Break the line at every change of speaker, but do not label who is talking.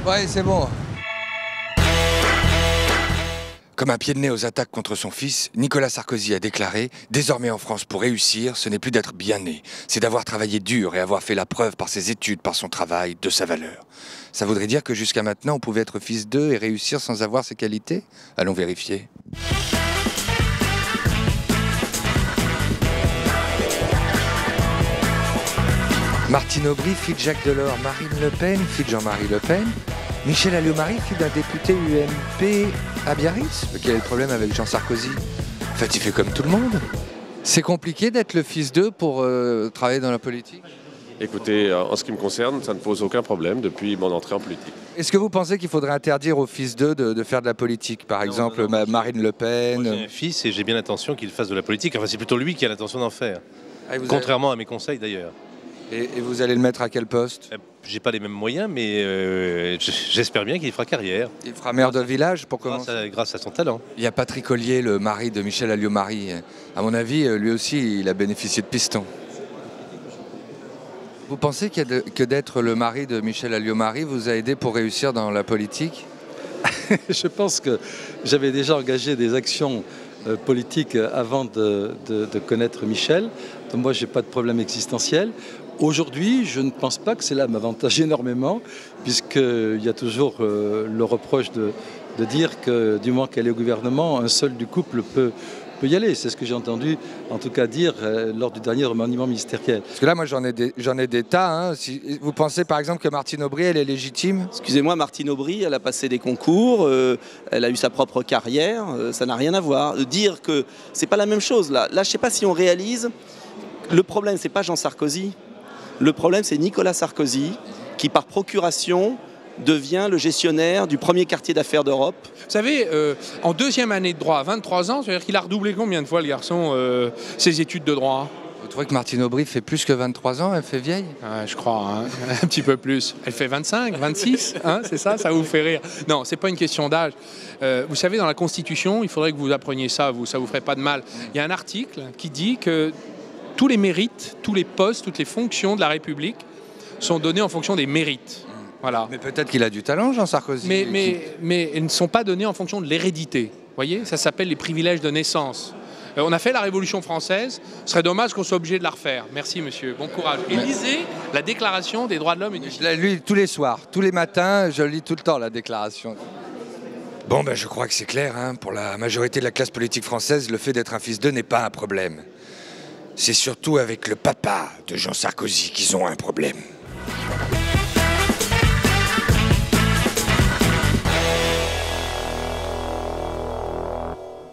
Ouais, c'est bon. Comme un pied de nez aux attaques contre son fils, Nicolas Sarkozy a déclaré « Désormais en France, pour réussir, ce n'est plus d'être bien né, c'est d'avoir travaillé dur et avoir fait la preuve par ses études, par son travail, de sa valeur. » Ça voudrait dire que jusqu'à maintenant, on pouvait être fils d'eux et réussir sans avoir ses qualités? Allons vérifier. Martine Aubry, fille de Jacques Delors, Marine Le Pen, fille de Jean-Marie Le Pen, Michel Alliot-Marie, fille d'un député UMP à Biarritz. Mais quel est le problème avec Jean Sarkozy? En fait, il fait comme tout le monde. C'est compliqué d'être le fils d'eux pour travailler dans la politique?
Écoutez, en ce qui me concerne, ça ne pose aucun problème depuis mon entrée en politique.
Est-ce que vous pensez qu'il faudrait interdire aux fils d'eux de faire de la politique? Par exemple,
non.
Marine Le Pen.
Moi, j'ai un fils et j'ai bien l'intention qu'il fasse de la politique. Enfin, c'est plutôt lui qui a l'intention d'en faire. Contrairement à mes conseils d'ailleurs.
Et vous allez le mettre à quel poste?
J'ai pas les mêmes moyens, mais j'espère bien qu'il fera carrière.
Il fera maire de village pour commencer.
Grâce à son talent.
Il y a Patrick Ollier, le mari de Michel Alliot-Marie. À mon avis, lui aussi, il a bénéficié de pistons. Vous pensez que d'être le mari de Michel Alliot-Marie vous a aidé pour réussir dans la politique?
Je pense que j'avais déjà engagé des actions politiques avant de connaître Michel. Donc moi, je n'ai pas de problème existentiel. Aujourd'hui, je ne pense pas que cela m'avantage énormément, puisqu'il y a toujours le reproche de dire que du moment qu'elle est au gouvernement, un seul du couple peut y aller. C'est ce que j'ai entendu, en tout cas, dire lors du dernier remaniement ministériel.
Parce que là, moi, j'en ai des tas. Hein. Si vous pensez, par exemple, que Martine Aubry, elle est légitime?
Excusez-moi, Martine Aubry, elle a passé des concours, elle a eu sa propre carrière, ça n'a rien à voir. Dire que c'est pas la même chose, là. Là, je sais pas si on réalise. Le problème, c'est pas Jean Sarkozy. Le problème, c'est Nicolas Sarkozy, qui, par procuration, devient le gestionnaire du premier quartier d'affaires d'Europe.
Vous savez, en deuxième année de droit, à 23 ans, c'est-à-dire qu'il a redoublé combien de fois, le garçon, ses études de droit?
Vous trouvez que Martine Aubry fait plus que 23 ans? Elle fait vieille?
Je crois, hein. Un petit peu plus. Elle fait 25, 26, hein, c'est ça? Ça vous fait rire? Non, c'est pas une question d'âge. Vous savez, dans la Constitution, il faudrait que vous appreniez ça, ça vous ferait pas de mal. Il y a un article qui dit que tous les mérites, tous les postes, toutes les fonctions de la République sont donnés en fonction des mérites. Voilà.
Mais peut-être qu'il a du talent, Jean Sarkozy.
Mais elles ne sont pas donnés en fonction de l'hérédité. Vous voyez, ça s'appelle les privilèges de naissance. On a fait la Révolution française, ce serait dommage qu'on soit obligé de la refaire. Merci monsieur, bon courage. Et lisez la Déclaration des droits de l'homme et du citoyen.
Je la lis tous les soirs, tous les matins, je lis tout le temps la Déclaration. Bon, ben je crois que c'est clair, hein. Pour la majorité de la classe politique française, le fait d'être un fils d'eux n'est pas un problème. C'est surtout avec le papa de Jean Sarkozy qu'ils ont un problème.